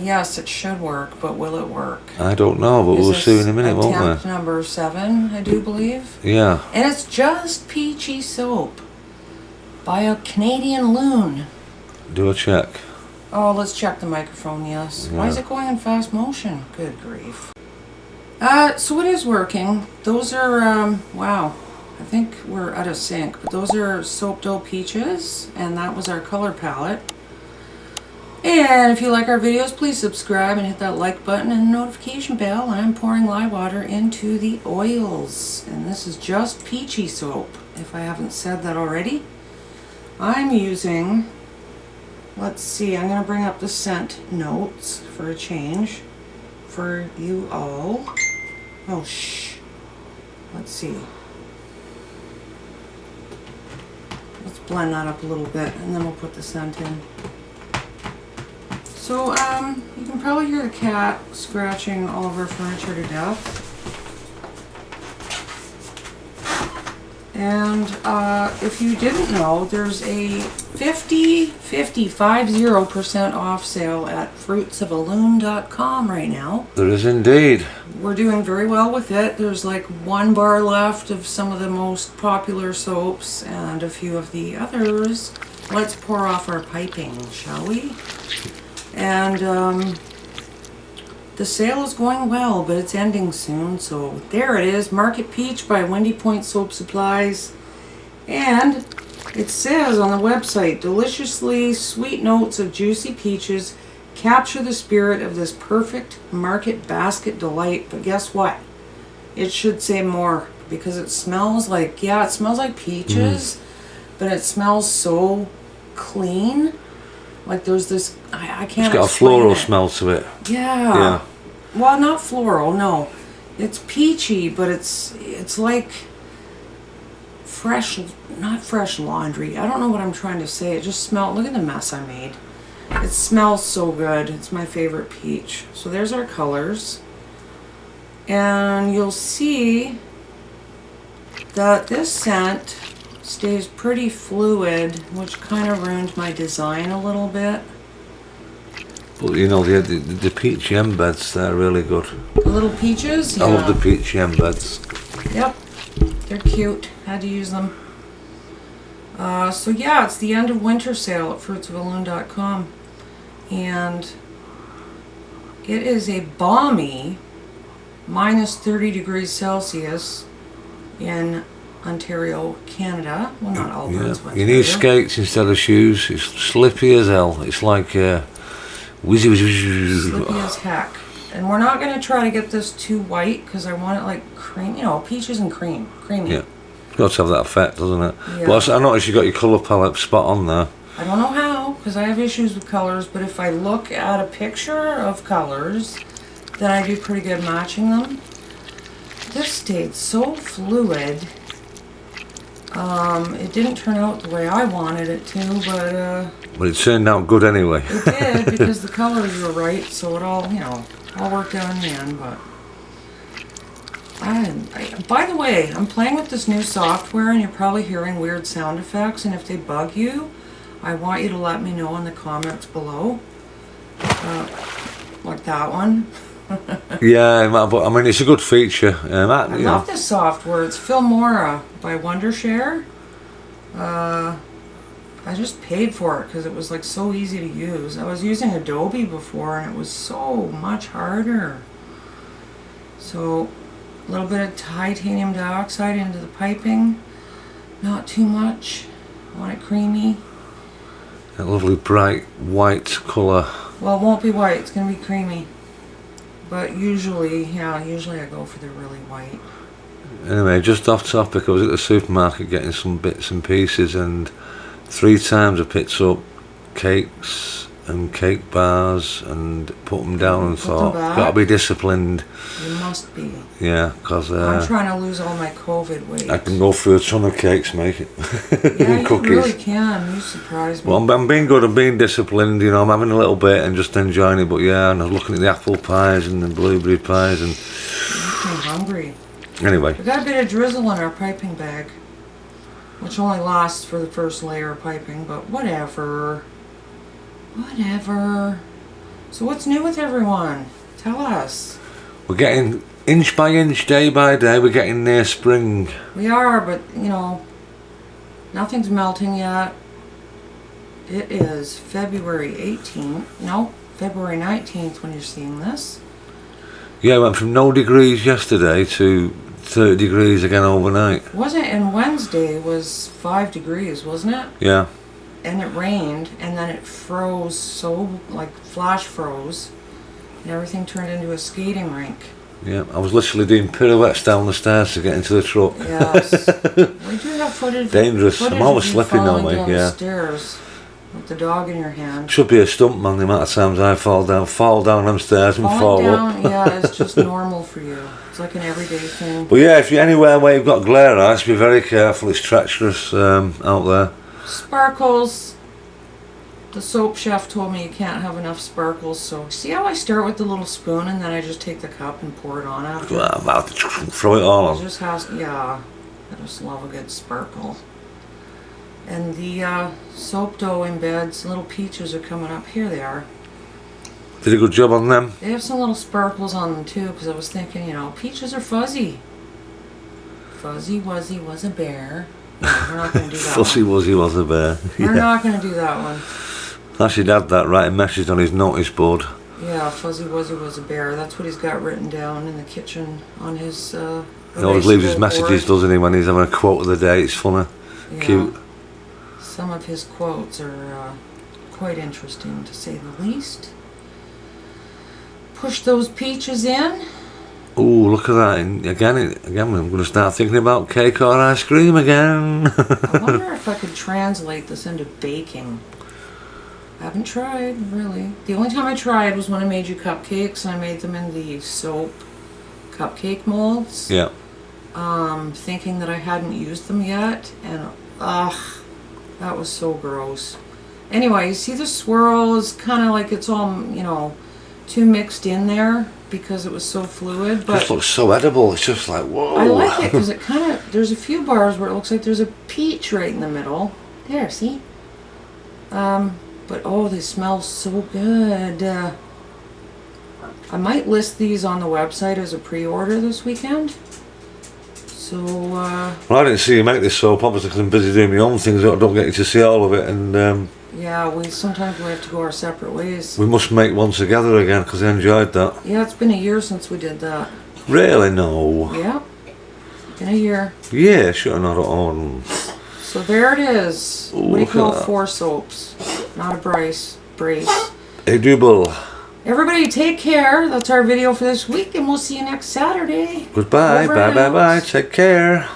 Yes, it should work, but will it work? I don't know, but we'll see in a minute, won't attempt we? number 7, I do believe. Yeah. And it's just Peachy soap by a Canadian Loon. Do a check. Oh, let's check the microphone, yes. Yeah. Why is it going in fast motion? Good grief. So it is working. Those are, wow. I think we're out of sync, but those are Soap Dough Peaches, and that was our color palette. And if you like our videos, please subscribe and hit that like button and notification bell. I'm pouring lye water into the oils, and this is just Peachy soap, if I haven't said that already. I'm using, let's see, I'm going to bring up the scent notes for a change for you all. Oh, shh. Let's see. Let's blend that up a little bit, and then we'll put the scent in. So, you can probably hear the cat scratching all of our furniture to death. And, if you didn't know, there's a 50% off sale at fruitsofaloon.com right now. There is indeed. We're doing very well with it. There's like 1 bar left of some of the most popular soaps and a few of the others. Let's pour off our piping, shall we? And the sale is going well, but it's ending soon. So there it is, Market Peach by Windy Point Soap Supplies. And it says on the website, deliciously sweet notes of juicy peaches capture the spirit of this perfect market basket delight. But guess what? It should say more, because it smells like, yeah, it smells like peaches, but it smells so clean. Like there's this, I can't. It's got a floral smell to it. Yeah. Yeah. Well, not floral, no. It's peachy, but it's like fresh, not fresh laundry. I don't know what I'm trying to say. It just smells, look at the mess I made. It smells so good. It's my favorite peach. So there's our colors. And you'll see that this scent stays pretty fluid, which kind of ruined my design a little bit. But you know, the peachy embeds, they're really good. The little peaches? Yeah. I love the peachy embeds. Yep. They're cute. Had to use them. So yeah, it's the end of winter sale at fruitsofaloon.com. And it is a balmy minus 30 degrees Celsius in Ontario, Canada. Well, not Alberta. Yeah. You need skates instead of shoes. It's slippy as hell. It's like whizzy. Slippy as heck. And we're not going to try to get this too white because I want it like cream, you know, peaches and cream. Creamy. Yeah. It's got to have that effect, doesn't it? Yeah. But I noticed you got your colour palette spot on there. I don't know how, because I have issues with colors, but if I look at a picture of colors, then I do pretty good matching them. This stayed so fluid. It didn't turn out the way I wanted it to, but it turned out good anyway. It did, because the colors were right, so it all, you know, all worked out in the end. But by the way, I'm playing with this new software, and you're probably hearing weird sound effects, and if they bug you, I want you to let me know in the comments below. Like that one. Yeah, but I mean, it's a good feature. I love this software. It's Filmora by Wondershare. I just paid for it because it was like so easy to use. I was using Adobe before, and it was so much harder. So a little bit of titanium dioxide into the piping. Not too much. I want it creamy. That lovely bright white colour. Well, it won't be white. It's going to be creamy. But usually I go for the really white. Anyway, just off topic, I was at the supermarket getting some bits and pieces, and 3 times I picked up cakes and cake bars and put them down and thought, gotta be disciplined. You must be. Yeah, because I'm trying to lose all my COVID weight. I can go through a ton of cakes, mate. Yeah, cookies. You really can. You surprise me. Well, I'm being good, I'm being disciplined, you know, I'm having a little bit and just enjoying it, but yeah, and I'm looking at the apple pies and the blueberry pies and... I'm hungry. Anyway. We got a bit of drizzle in our piping bag, which only lasts for the first layer of piping, but whatever. Whatever. So what's new with everyone? Tell us. We're getting inch by inch, day by day, we're getting near spring. We are, but you know, nothing's melting yet. It is February 18th. No, February 19th when you're seeing this. Yeah, it went from no degrees yesterday to 30 degrees again overnight. Wasn't it? And Wednesday was 5 degrees, wasn't it? Yeah. And it rained, and then it froze so, like, flash froze, and everything turned into a skating rink. Yeah, I was literally doing pirouettes down the stairs to get into the truck. Yes. We do have footage. Dangerous. I'm always of you slipping falling that way, down yeah. the stairs with the dog in your hand. Should be a stunt man the amount of times I fall down them stairs and fall Falling down, up. yeah, it's just normal for you. It's like an everyday thing. But yeah, if you're anywhere where you've got glare ice, be very careful. It's treacherous out there. Sparkles. The soap chef told me you can't have enough sparkles, so see how I start with the little spoon and then I just take the cup and pour it on after? Well, I'm about to throw it all It on. just has, yeah, I just love a good sparkle. And the soap dough embeds, little peaches are coming up. Here they are. Did a good job on them. They have some little sparkles on them too, because I was thinking, you know, peaches are fuzzy. Fuzzy Wuzzy was a bear. No, we're not going to do that Fussy one. Wuzzy was a bear. We're not going to do that one. Actually, Dad, that writing message on his notice board. Yeah, Fuzzy Wuzzy was a bear. That's what he's got written down in the kitchen on his He always leaves his erasable messages, board. doesn't he, when he's having a quote of the day. It's funny. Yeah. Cute. Some of his quotes are quite interesting, to say the least. Push those peaches in. Oh, look at that. And again, I'm going to start thinking about cake or ice cream again. I wonder if I could translate this into baking. I haven't tried, really. The only time I tried was when I made you cupcakes, and I made them in the soap cupcake molds. Yeah. Thinking that I hadn't used them yet, and that was so gross. Anyway, you see the swirl is kind of like it's all, you know, too mixed in there because it was so fluid. But Just looks so edible. It's just like, whoa. I like it because it kind of, there's a few bars where it looks like there's a peach right in the middle. There, see? But oh, they smell so good. I might list these on the website as a pre-order this weekend. So, Well, I didn't see you make this soap, obviously, because I'm busy doing my own things. I don't get you to see all of it. And yeah, sometimes we have to go our separate ways. we must make one together again, because I enjoyed that. Yeah, it's been a year since we did that. Really? No. Yeah, been a year. Yeah, sure, not at all. So there it is. Ooh, What do you look at call that. 4 soaps? Not a brace. A double. Everybody take care. That's our video for this week, and we'll see you next Saturday. Goodbye. Over Bye, and bye, out. bye. Take care.